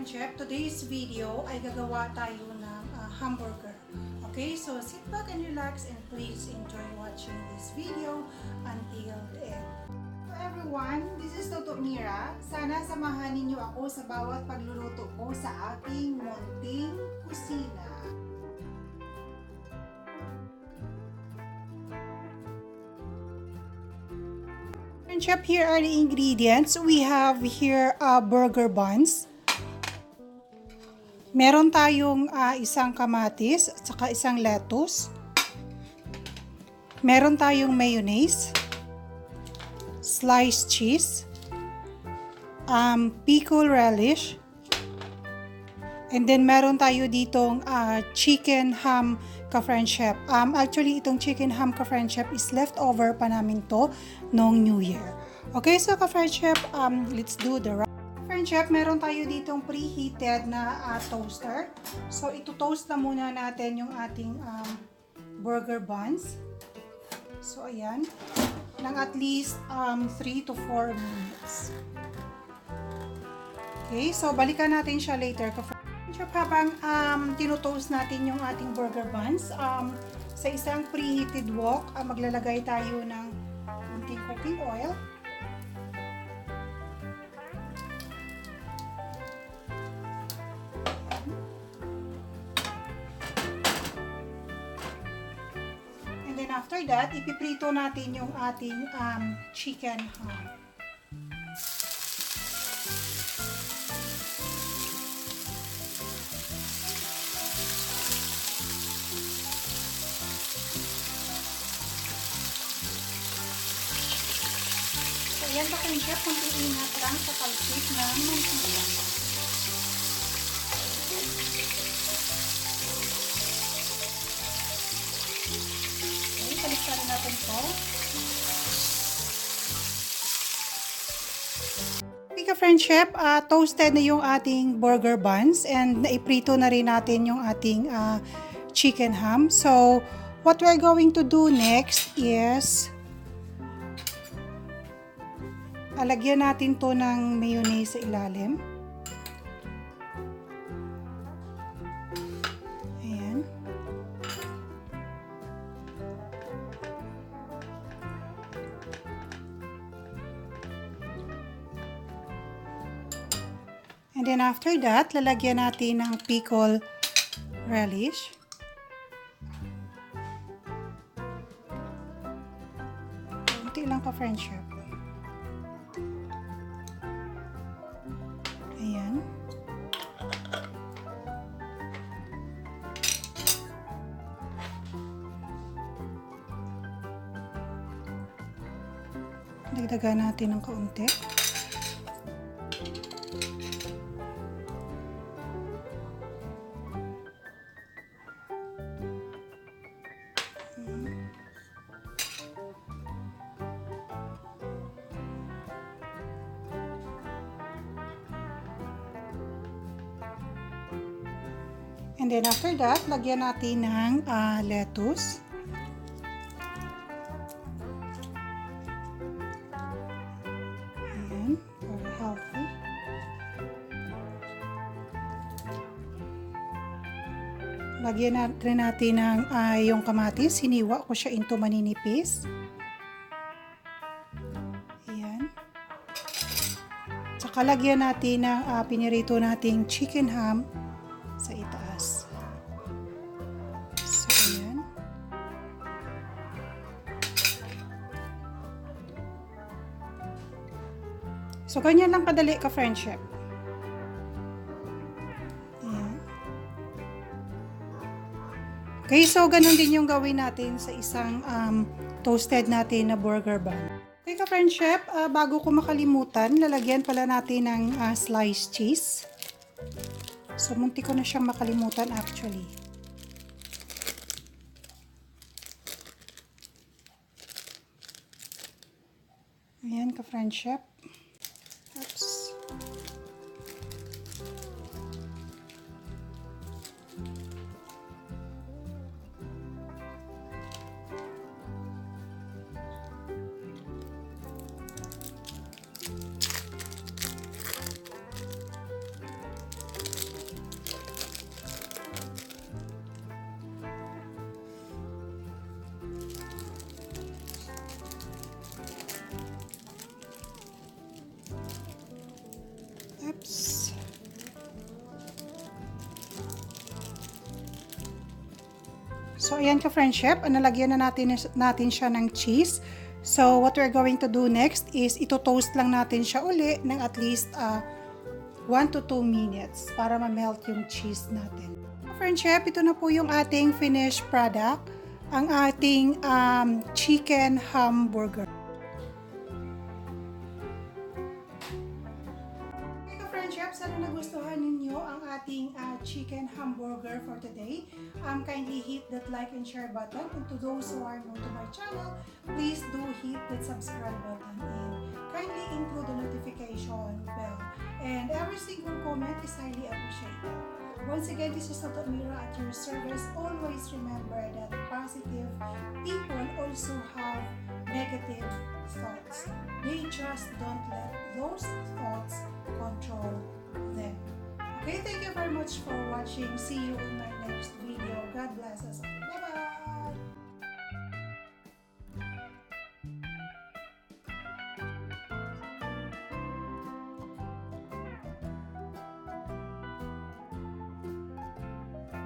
Friend Chef, today's video ay gagawa tayo ng hamburger. Okay, so sit back and relax and please enjoy watching this video until the end. So everyone, this is Toto Mira. Sana samahan ninyo ako sa bawat pagluluto ko sa aking munting kusina. Friend Chef, here are the ingredients. We have here burger buns. Meron tayong isang kamatis at saka isang lettuce. Meron tayong mayonnaise, sliced cheese, pickle relish, and then meron tayo ditong chicken ham ka-Friend Chef. Actually, itong chicken ham ka-Friend Chef is leftover pa namin to noong New Year. Okay, so ka-Friend Chef, let's do the Friend Chef, meron tayo ditong preheated na toaster. So, ito-toast na muna natin yung ating burger buns. So, ayan. Ng at least 3 to 4 minutes. Okay, so balikan natin siya later. Friend Chef, habang tinutoast natin yung ating burger buns, sa isang preheated wok, maglalagay tayo ng konting cooking oil. And then after that, ipiprito natin yung ating chicken ham. So yan pa Friend Chef, kung iingat lang sa pag-shape ng mantika. Paliktarin natin ito. Okay ka-Friend Chef, toasted na yung ating burger buns and naiprito na rin natin yung ating chicken ham. So, what we're going to do next is alagyan natin to ng mayonnaise sa ilalim. And then after that, lalagyan natin ng pickle relish. Kunti lang pa Friend Chef. Ayan. Dagdagan natin ng kaunti. And then after that, lagyan natin ng lettuce. Ayan, para healthy. Lagyan natin ng yung kamatis. Hiniwa ko siya into maninipis. Ayan. Tsaka lagyan natin ng pinirito nating chicken ham sa itaas. So, ayan. So, ganyan lang kadali ka-Friend Chef. Ayan. Okay, so ganun din yung gawin natin sa isang toasted natin na burger bun. Okay ka-Friend Chef, bago ko makalimutan, lalagyan pala natin ng sliced cheese. So, munti ko na siyang makalimutan actually. Ayan ka-Friend Chef. Oops. So, ayan ka-friendship, nalagyan na natin siya ng cheese. So, what we're going to do next is ito-toast lang natin siya uli ng at least 1 to 2 minutes para ma-melt yung cheese natin. Friendship, ito na po yung ating finished product, ang ating chicken hamburger. Friendship, sana nagustuhan ninyo ang ating chicken hamburger for today. Kindly hit that like and share button, and to those who are new to my channel, please do hit that subscribe button and kindly include the notification bell. And every single comment is highly appreciated. Once again, this is Toto Mira at your service. Always remember that positive people also have negative thoughts. They just don't let those thoughts control them. Okay, thank you very much for watching. See you in my next video. God bless us all.